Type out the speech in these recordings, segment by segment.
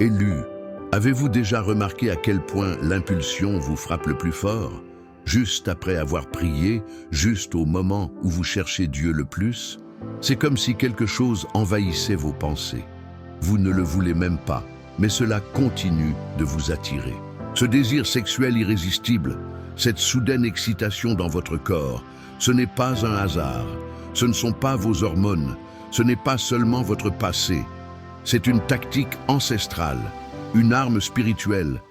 Élu, avez-vous déjà remarqué à quel point l'impulsion vous frappe le plus fort? Juste après avoir prié, juste au moment où vous cherchez Dieu le plus? C'est comme si quelque chose envahissait vos pensées. Vous ne le voulez même pas, mais cela continue de vous attirer. Ce désir sexuel irrésistible, cette soudaine excitation dans votre corps, ce n'est pas un hasard, ce ne sont pas vos hormones, ce n'est pas seulement votre passé. C'est une tactique ancestrale, une arme spirituelle,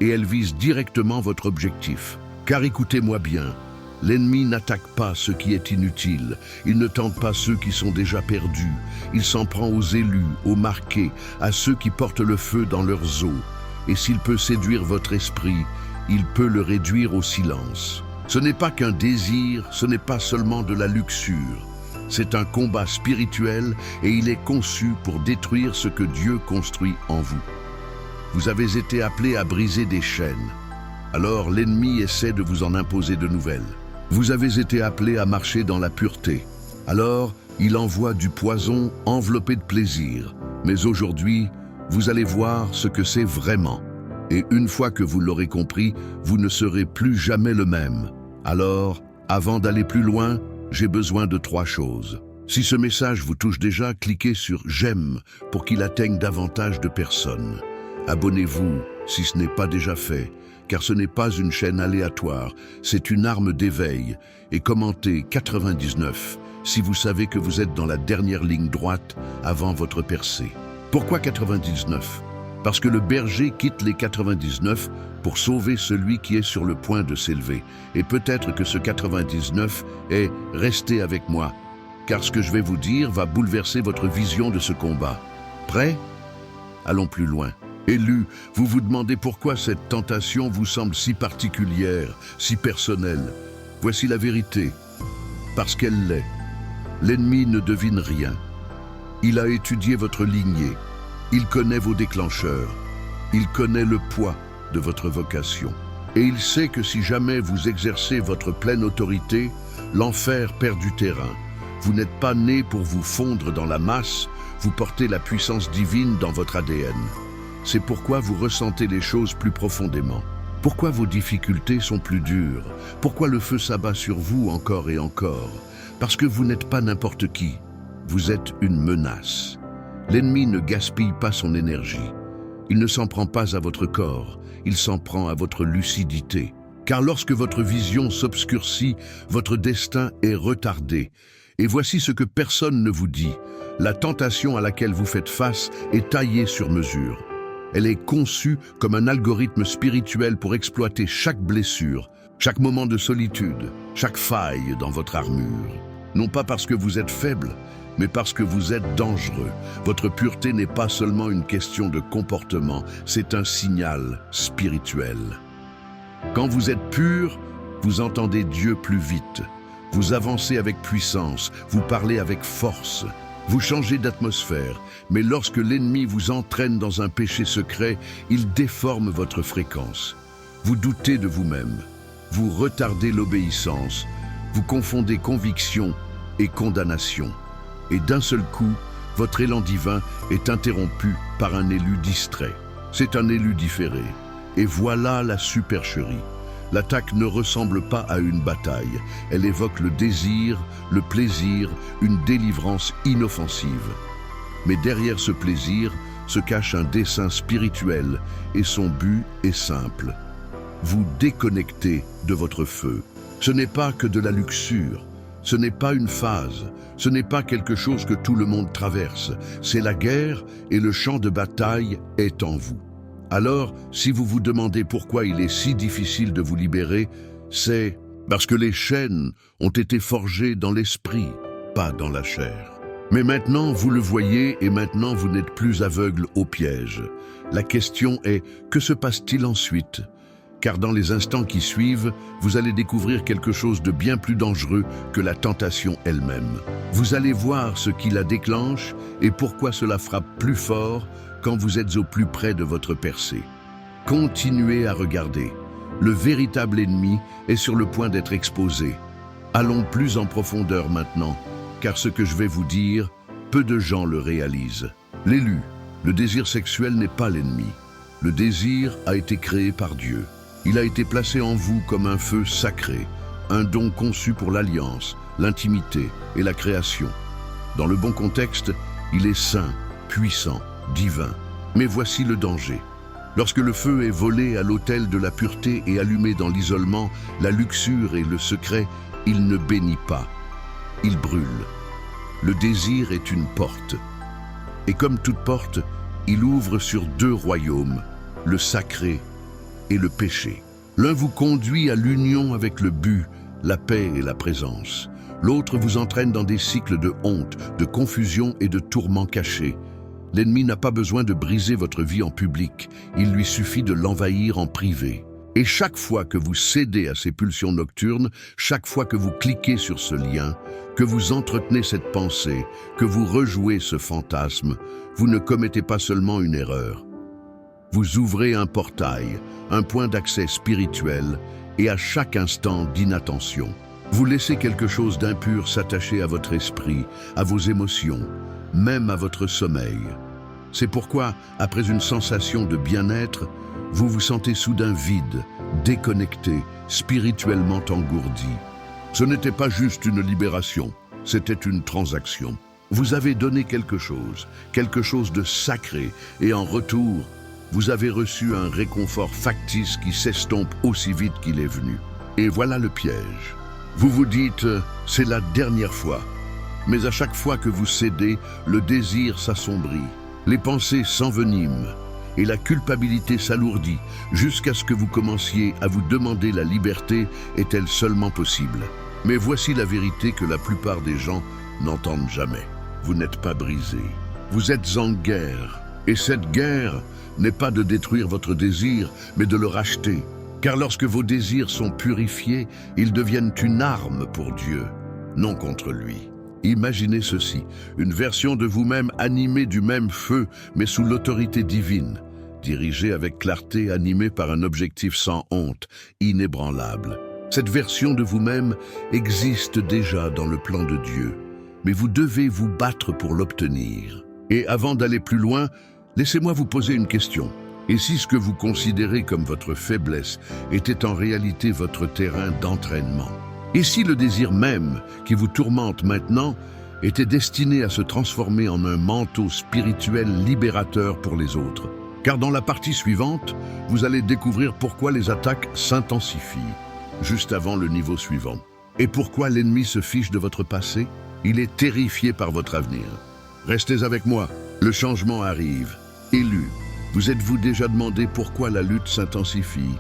et elle vise directement votre objectif. Car écoutez-moi bien, l'ennemi n'attaque pas ce qui est inutile, il ne tente pas ceux qui sont déjà perdus, il s'en prend aux élus, aux marqués, à ceux qui portent le feu dans leurs os. Et s'il peut séduire votre esprit, il peut le réduire au silence. Ce n'est pas qu'un désir, ce n'est pas seulement de la luxure. C'est un combat spirituel et il est conçu pour détruire ce que Dieu construit en vous. Vous avez été appelé à briser des chaînes. Alors l'ennemi essaie de vous en imposer de nouvelles. Vous avez été appelé à marcher dans la pureté. Alors il envoie du poison enveloppé de plaisir. Mais aujourd'hui, vous allez voir ce que c'est vraiment. Et une fois que vous l'aurez compris, vous ne serez plus jamais le même. Alors, avant d'aller plus loin, j'ai besoin de 3 choses. Si ce message vous touche déjà, cliquez sur « J'aime » pour qu'il atteigne davantage de personnes. Abonnez-vous si ce n'est pas déjà fait, car ce n'est pas une chaîne aléatoire, c'est une arme d'éveil. Et commentez 99 si vous savez que vous êtes dans la dernière ligne droite avant votre percée. Pourquoi 99? Parce que le berger quitte les 99 pour sauver celui qui est sur le point de s'élever. Et peut-être que ce 99 est « Restez avec moi », car ce que je vais vous dire va bouleverser votre vision de ce combat. Prêt? Allons plus loin. Élu, vous vous demandez pourquoi cette tentation vous semble si particulière, si personnelle. Voici la vérité. Parce qu'elle l'est. L'ennemi ne devine rien. Il a étudié votre lignée. Il connaît vos déclencheurs. Il connaît le poids de votre vocation. Et il sait que si jamais vous exercez votre pleine autorité, l'enfer perd du terrain. Vous n'êtes pas né pour vous fondre dans la masse, vous portez la puissance divine dans votre ADN. C'est pourquoi vous ressentez les choses plus profondément. Pourquoi vos difficultés sont plus dures? Pourquoi le feu s'abat sur vous encore et encore? Parce que vous n'êtes pas n'importe qui. Vous êtes une menace. L'ennemi ne gaspille pas son énergie. Il ne s'en prend pas à votre corps, il s'en prend à votre lucidité. Car lorsque votre vision s'obscurcit, votre destin est retardé. Et voici ce que personne ne vous dit. La tentation à laquelle vous faites face est taillée sur mesure. Elle est conçue comme un algorithme spirituel pour exploiter chaque blessure, chaque moment de solitude, chaque faille dans votre armure. Non pas parce que vous êtes faible, mais parce que vous êtes dangereux. Votre pureté n'est pas seulement une question de comportement, c'est un signal spirituel. Quand vous êtes pur, vous entendez Dieu plus vite. Vous avancez avec puissance, vous parlez avec force. Vous changez d'atmosphère, mais lorsque l'ennemi vous entraîne dans un péché secret, il déforme votre fréquence. Vous doutez de vous-même, vous retardez l'obéissance, vous confondez conviction et condamnation. Et d'un seul coup, votre élan divin est interrompu par un élu distrait. C'est un élu différé. Et voilà la supercherie. L'attaque ne ressemble pas à une bataille. Elle évoque le désir, le plaisir, une délivrance inoffensive. Mais derrière ce plaisir se cache un dessein spirituel et son but est simple. Vous déconnectez de votre feu. Ce n'est pas que de la luxure. Ce n'est pas une phase. Ce n'est pas quelque chose que tout le monde traverse. C'est la guerre et le champ de bataille est en vous. Alors, si vous vous demandez pourquoi il est si difficile de vous libérer, c'est parce que les chaînes ont été forgées dans l'esprit, pas dans la chair. Mais maintenant, vous le voyez et maintenant vous n'êtes plus aveugle au piège. La question est, que se passe-t-il ensuite? Car dans les instants qui suivent, vous allez découvrir quelque chose de bien plus dangereux que la tentation elle-même. Vous allez voir ce qui la déclenche et pourquoi cela frappe plus fort quand vous êtes au plus près de votre percée. Continuez à regarder. Le véritable ennemi est sur le point d'être exposé. Allons plus en profondeur maintenant, car ce que je vais vous dire, peu de gens le réalisent. L'élu, Le désir sexuel n'est pas l'ennemi. Le désir a été créé par Dieu. Il a été placé en vous comme un feu sacré, un don conçu pour l'alliance, l'intimité et la création. Dans le bon contexte, il est saint, puissant, divin. Mais voici le danger. Lorsque le feu est volé à l'autel de la pureté et allumé dans l'isolement, la luxure et le secret, il ne bénit pas. Il brûle. Le désir est une porte. Et comme toute porte, il ouvre sur deux royaumes, le sacré et le péché. L'un vous conduit à l'union avec le but, la paix et la présence. L'autre vous entraîne dans des cycles de honte, de confusion et de tourments cachés. L'ennemi n'a pas besoin de briser votre vie en public, il lui suffit de l'envahir en privé. Et chaque fois que vous cédez à ces pulsions nocturnes, chaque fois que vous cliquez sur ce lien, que vous entretenez cette pensée, que vous rejouez ce fantasme, vous ne commettez pas seulement une erreur. Vous ouvrez un portail, un point d'accès spirituel, et à chaque instant d'inattention, vous laissez quelque chose d'impur s'attacher à votre esprit, à vos émotions, même à votre sommeil. C'est pourquoi, après une sensation de bien-être, vous vous sentez soudain vide, déconnecté, spirituellement engourdi. Ce n'était pas juste une libération, c'était une transaction. Vous avez donné quelque chose de sacré, et en retour, vous avez reçu un réconfort factice qui s'estompe aussi vite qu'il est venu. Et voilà le piège. Vous vous dites, c'est la dernière fois. Mais à chaque fois que vous cédez, le désir s'assombrit, les pensées s'enveniment et la culpabilité s'alourdit jusqu'à ce que vous commenciez à vous demander la liberté est-elle seulement possible. Mais voici la vérité que la plupart des gens n'entendent jamais. Vous n'êtes pas brisé, vous êtes en guerre. Et cette guerre n'est pas de détruire votre désir, mais de le racheter. Car lorsque vos désirs sont purifiés, ils deviennent une arme pour Dieu, non contre lui. Imaginez ceci, une version de vous-même animée du même feu, mais sous l'autorité divine, dirigée avec clarté, animée par un objectif sans honte, inébranlable. Cette version de vous-même existe déjà dans le plan de Dieu, mais vous devez vous battre pour l'obtenir. Et avant d'aller plus loin, laissez-moi vous poser une question. Et si ce que vous considérez comme votre faiblesse était en réalité votre terrain d'entraînement? Et si le désir même qui vous tourmente maintenant était destiné à se transformer en un manteau spirituel libérateur pour les autres? Car dans la partie suivante, vous allez découvrir pourquoi les attaques s'intensifient, juste avant le niveau suivant. Et pourquoi l'ennemi se fiche de votre passé? Il est terrifié par votre avenir. Restez avec moi, le changement arrive. Élu, vous êtes-vous déjà demandé pourquoi la lutte s'intensifie?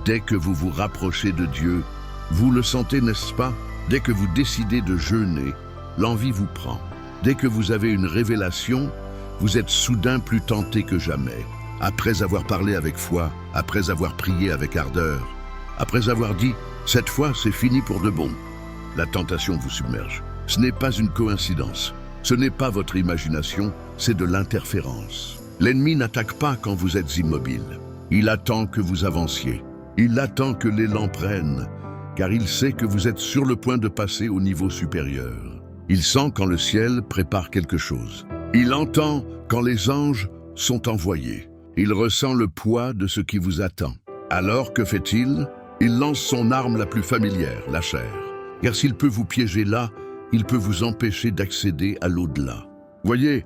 Dès que vous vous rapprochez de Dieu, vous le sentez, n'est-ce pas? Dès que vous décidez de jeûner, l'envie vous prend. Dès que vous avez une révélation, vous êtes soudain plus tenté que jamais. Après avoir parlé avec foi, après avoir prié avec ardeur, après avoir dit « cette fois, c'est fini pour de bon », la tentation vous submerge. Ce n'est pas une coïncidence. Ce n'est pas votre imagination, c'est de l'interférence. L'ennemi n'attaque pas quand vous êtes immobile. Il attend que vous avanciez. Il attend que l'élan prenne, car il sait que vous êtes sur le point de passer au niveau supérieur. Il sent quand le ciel prépare quelque chose. Il entend quand les anges sont envoyés. Il ressent le poids de ce qui vous attend. Alors, que fait-il? Il lance son arme la plus familière, la chair. Car s'il peut vous piéger là, il peut vous empêcher d'accéder à l'au-delà. Voyez,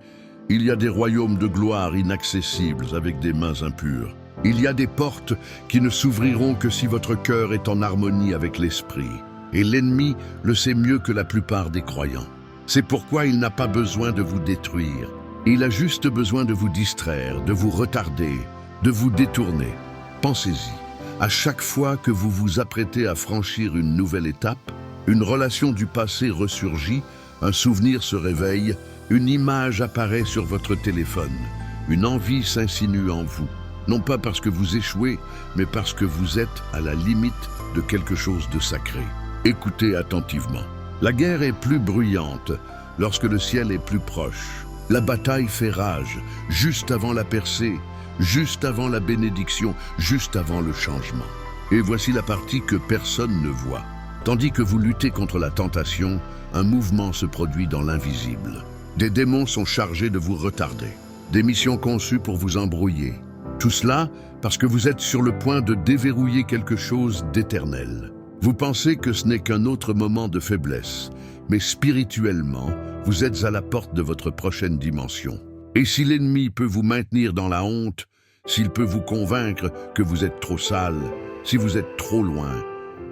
il y a des royaumes de gloire inaccessibles avec des mains impures. Il y a des portes qui ne s'ouvriront que si votre cœur est en harmonie avec l'esprit. Et l'ennemi le sait mieux que la plupart des croyants. C'est pourquoi il n'a pas besoin de vous détruire. Il a juste besoin de vous distraire, de vous retarder, de vous détourner. Pensez-y. À chaque fois que vous vous apprêtez à franchir une nouvelle étape, une relation du passé ressurgit, un souvenir se réveille, une image apparaît sur votre téléphone, une envie s'insinue en vous. Non pas parce que vous échouez, mais parce que vous êtes à la limite de quelque chose de sacré. Écoutez attentivement. La guerre est plus bruyante lorsque le ciel est plus proche. La bataille fait rage, juste avant la percée, juste avant la bénédiction, juste avant le changement. Et voici la partie que personne ne voit. Tandis que vous luttez contre la tentation, un mouvement se produit dans l'invisible. Des démons sont chargés de vous retarder. des missions conçues pour vous embrouiller. Tout cela parce que vous êtes sur le point de déverrouiller quelque chose d'éternel. Vous pensez que ce n'est qu'un autre moment de faiblesse, mais spirituellement, vous êtes à la porte de votre prochaine dimension. Et si l'ennemi peut vous maintenir dans la honte, s'il peut vous convaincre que vous êtes trop sale, si vous êtes trop loin,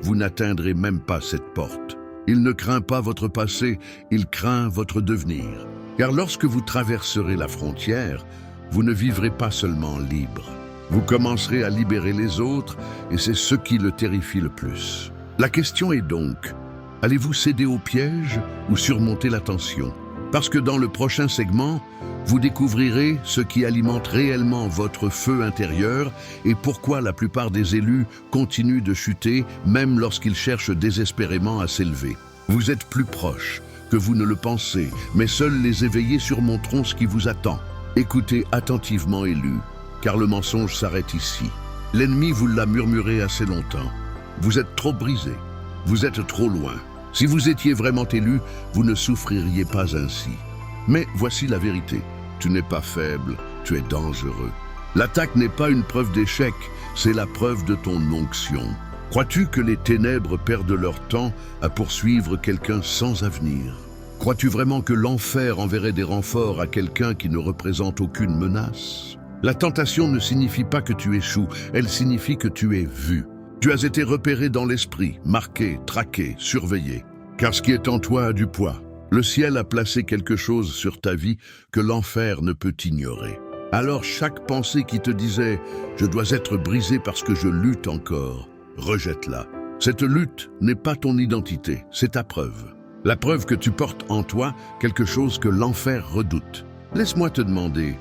vous n'atteindrez même pas cette porte. Il ne craint pas votre passé, il craint votre devenir. Car lorsque vous traverserez la frontière, vous ne vivrez pas seulement libre. Vous commencerez à libérer les autres et c'est ce qui le terrifie le plus. La question est donc, allez-vous céder au piège ou surmonter la tension? Parce que dans le prochain segment, vous découvrirez ce qui alimente réellement votre feu intérieur et pourquoi la plupart des élus continuent de chuter même lorsqu'ils cherchent désespérément à s'élever. Vous êtes plus proche que vous ne le pensez, mais seuls les éveillés surmonteront ce qui vous attend. Écoutez attentivement, élus, car le mensonge s'arrête ici. L'ennemi vous l'a murmuré assez longtemps. Vous êtes trop brisé, vous êtes trop loin. Si vous étiez vraiment élu, vous ne souffririez pas ainsi. Mais voici la vérité. Tu n'es pas faible, tu es dangereux. L'attaque n'est pas une preuve d'échec, c'est la preuve de ton onction. Crois-tu que les ténèbres perdent leur temps à poursuivre quelqu'un sans avenir? Crois-tu vraiment que l'enfer enverrait des renforts à quelqu'un qui ne représente aucune menace? La tentation ne signifie pas que tu échoues, elle signifie que tu es vu. Tu as été repéré dans l'esprit, marqué, traqué, surveillé. Car ce qui est en toi a du poids. Le ciel a placé quelque chose sur ta vie que l'enfer ne peut ignorer. Alors chaque pensée qui te disait « je dois être brisé parce que je lutte encore », rejette-la. Cette lutte n'est pas ton identité, c'est ta preuve. La preuve que tu portes en toi quelque chose que l'enfer redoute. Laisse-moi te demander,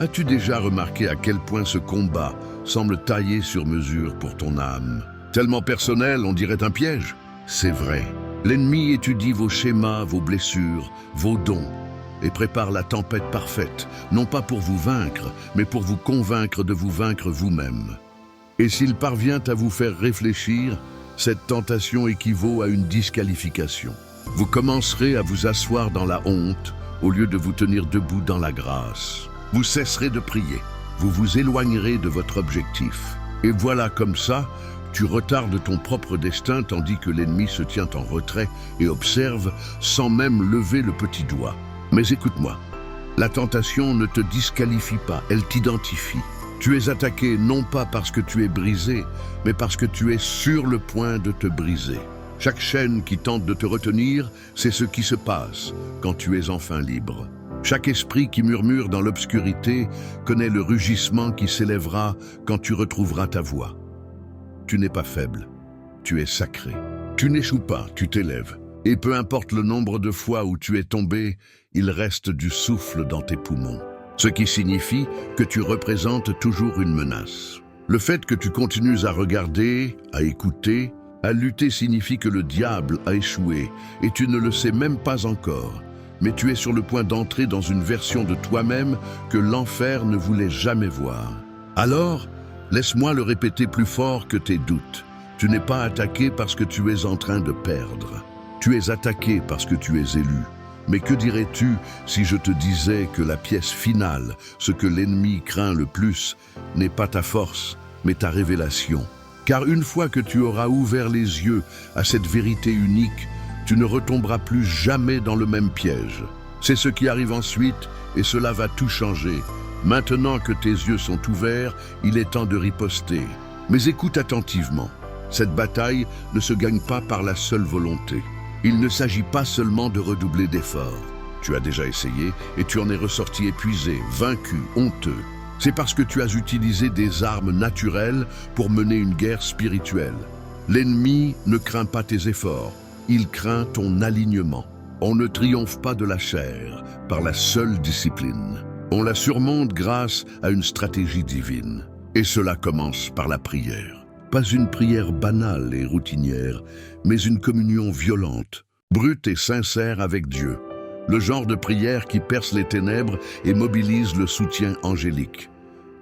as-tu déjà remarqué à quel point ce combat semble taillé sur mesure pour ton âme? Tellement personnel, on dirait un piège. C'est vrai. L'ennemi étudie vos schémas, vos blessures, vos dons, et prépare la tempête parfaite, non pas pour vous vaincre, mais pour vous convaincre de vous vaincre vous-même. Et s'il parvient à vous faire réfléchir, cette tentation équivaut à une disqualification. Vous commencerez à vous asseoir dans la honte, au lieu de vous tenir debout dans la grâce. Vous cesserez de prier, vous vous éloignerez de votre objectif. Et voilà comme ça, tu retardes ton propre destin tandis que l'ennemi se tient en retrait et observe sans même lever le petit doigt. Mais écoute-moi, la tentation ne te disqualifie pas, elle t'identifie. Tu es attaqué non pas parce que tu es brisé, mais parce que tu es sur le point de te briser. Chaque chaîne qui tente de te retenir, c'est ce qui se passe quand tu es enfin libre. Chaque esprit qui murmure dans l'obscurité connaît le rugissement qui s'élèvera quand tu retrouveras ta voix. Tu n'es pas faible, tu es sacré. Tu n'échoues pas, tu t'élèves. Et peu importe le nombre de fois où tu es tombé, il reste du souffle dans tes poumons. Ce qui signifie que tu représentes toujours une menace. Le fait que tu continues à regarder, à écouter, à lutter signifie que le diable a échoué et tu ne le sais même pas encore. Mais tu es sur le point d'entrer dans une version de toi-même que l'enfer ne voulait jamais voir. Alors, laisse-moi le répéter plus fort que tes doutes. Tu n'es pas attaqué parce que tu es en train de perdre. Tu es attaqué parce que tu es élu. Mais que dirais-tu si je te disais que la pièce finale, ce que l'ennemi craint le plus, n'est pas ta force, mais ta révélation? Car une fois que tu auras ouvert les yeux à cette vérité unique, tu ne retomberas plus jamais dans le même piège. C'est ce qui arrive ensuite et cela va tout changer. Maintenant que tes yeux sont ouverts, il est temps de riposter. Mais écoute attentivement. Cette bataille ne se gagne pas par la seule volonté. Il ne s'agit pas seulement de redoubler d'efforts. Tu as déjà essayé et tu en es ressorti épuisé, vaincu, honteux. C'est parce que tu as utilisé des armes naturelles pour mener une guerre spirituelle. L'ennemi ne craint pas tes efforts, il craint ton alignement. On ne triomphe pas de la chair par la seule discipline. On la surmonte grâce à une stratégie divine. Et cela commence par la prière. Pas une prière banale et routinière, mais une communion violente, brute et sincère avec Dieu. Le genre de prière qui perce les ténèbres et mobilise le soutien angélique.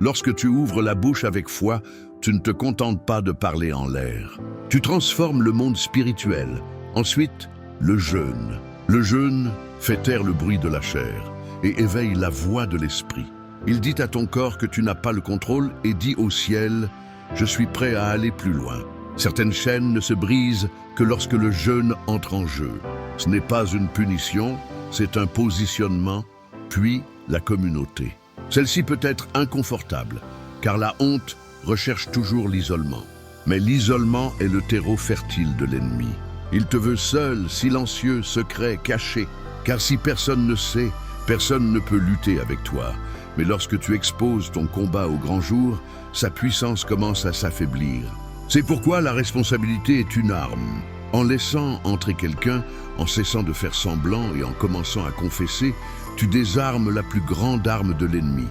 Lorsque tu ouvres la bouche avec foi, tu ne te contentes pas de parler en l'air. Tu transformes le monde spirituel. Ensuite, le jeûne. Le jeûne fait taire le bruit de la chair et éveille la voix de l'esprit. Il dit à ton corps que tu n'as pas le contrôle et dit au ciel « Je suis prêt à aller plus loin ». Certaines chaînes ne se brisent que lorsque le jeûne entre en jeu. Ce n'est pas une punition, c'est un positionnement, puis la communauté. Celle-ci peut être inconfortable, car la honte recherche toujours l'isolement. Mais l'isolement est le terreau fertile de l'ennemi. Il te veut seul, silencieux, secret, caché, car si personne ne sait, personne ne peut lutter avec toi. Mais lorsque tu exposes ton combat au grand jour, sa puissance commence à s'affaiblir. C'est pourquoi la responsabilité est une arme. En laissant entrer quelqu'un, en cessant de faire semblant et en commençant à confesser, tu désarmes la plus grande arme de l'ennemi,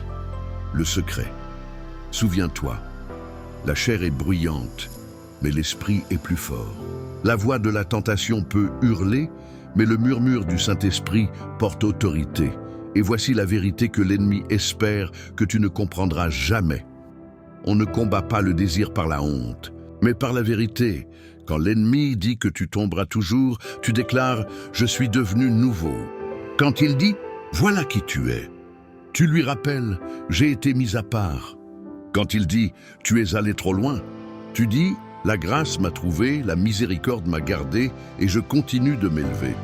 le secret. Souviens-toi, la chair est bruyante, mais l'esprit est plus fort. La voix de la tentation peut hurler, mais le murmure du Saint-Esprit porte autorité. Et voici la vérité que l'ennemi espère que tu ne comprendras jamais. On ne combat pas le désir par la honte, mais par la vérité. Quand l'ennemi dit que tu tomberas toujours, tu déclares « Je suis devenu nouveau ». Quand il dit « Voilà qui tu es », tu lui rappelles « J'ai été mis à part ». Quand il dit « Tu es allé trop loin », tu dis « La grâce m'a trouvé, la miséricorde m'a gardé et je continue de m'élever ».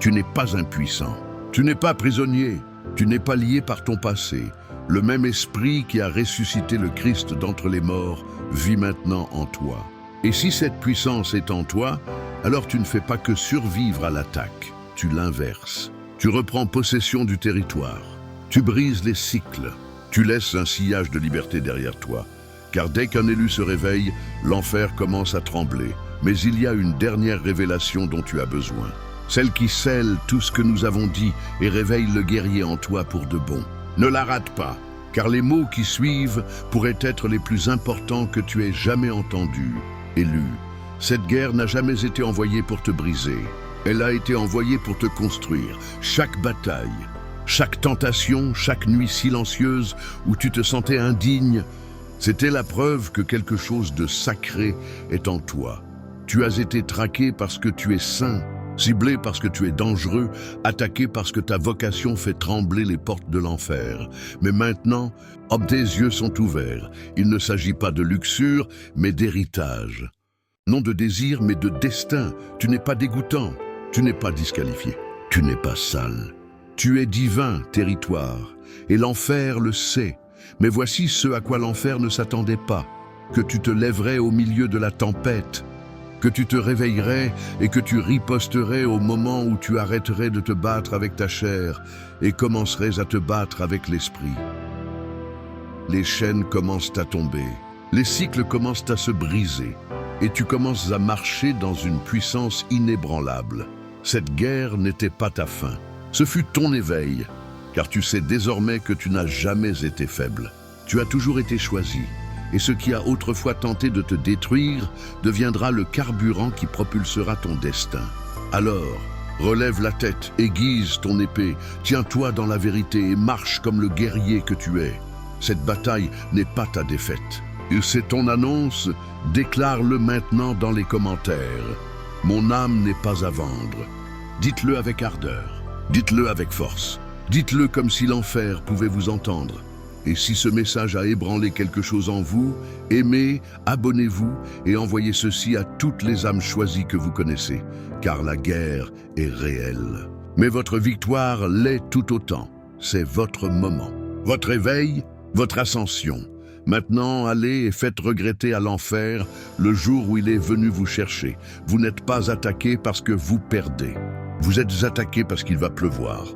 Tu n'es pas impuissant, tu n'es pas prisonnier, tu n'es pas lié par ton passé. Le même esprit qui a ressuscité le Christ d'entre les morts vit maintenant en toi. Et si cette puissance est en toi, alors tu ne fais pas que survivre à l'attaque, tu l'inverses. Tu reprends possession du territoire, tu brises les cycles, tu laisses un sillage de liberté derrière toi. Car dès qu'un élu se réveille, l'enfer commence à trembler. Mais il y a une dernière révélation dont tu as besoin. Celle qui scelle tout ce que nous avons dit et réveille le guerrier en toi pour de bon. Ne la rate pas, car les mots qui suivent pourraient être les plus importants que tu aies jamais entendus et lus. Cette guerre n'a jamais été envoyée pour te briser. Elle a été envoyée pour te construire. Chaque bataille, chaque tentation, chaque nuit silencieuse où tu te sentais indigne, c'était la preuve que quelque chose de sacré est en toi. Tu as été traqué parce que tu es saint, ciblé parce que tu es dangereux, attaqué parce que ta vocation fait trembler les portes de l'enfer. Mais maintenant, tes yeux sont ouverts. Il ne s'agit pas de luxure, mais d'héritage. Non de désir, mais de destin. Tu n'es pas dégoûtant, tu n'es pas disqualifié, tu n'es pas sale. Tu es divin, territoire, et l'enfer le sait. Mais voici ce à quoi l'enfer ne s'attendait pas, que tu te lèverais au milieu de la tempête, que tu te réveillerais et que tu riposterais au moment où tu arrêterais de te battre avec ta chair et commencerais à te battre avec l'esprit. Les chaînes commencent à tomber, les cycles commencent à se briser et tu commences à marcher dans une puissance inébranlable. Cette guerre n'était pas ta fin, ce fut ton éveil, car tu sais désormais que tu n'as jamais été faible. Tu as toujours été choisi. Et ce qui a autrefois tenté de te détruire deviendra le carburant qui propulsera ton destin. Alors, relève la tête, aiguise ton épée, tiens-toi dans la vérité et marche comme le guerrier que tu es. Cette bataille n'est pas ta défaite. Et c'est ton annonce, déclare-le maintenant dans les commentaires. Mon âme n'est pas à vendre. Dites-le avec ardeur, dites-le avec force, dites-le comme si l'enfer pouvait vous entendre. Et si ce message a ébranlé quelque chose en vous, aimez, abonnez-vous et envoyez ceci à toutes les âmes choisies que vous connaissez, car la guerre est réelle. Mais votre victoire l'est tout autant. C'est votre moment, votre éveil, votre ascension. Maintenant, allez et faites regretter à l'enfer le jour où il est venu vous chercher. Vous n'êtes pas attaqué parce que vous perdez. Vous êtes attaqué parce qu'il va pleuvoir.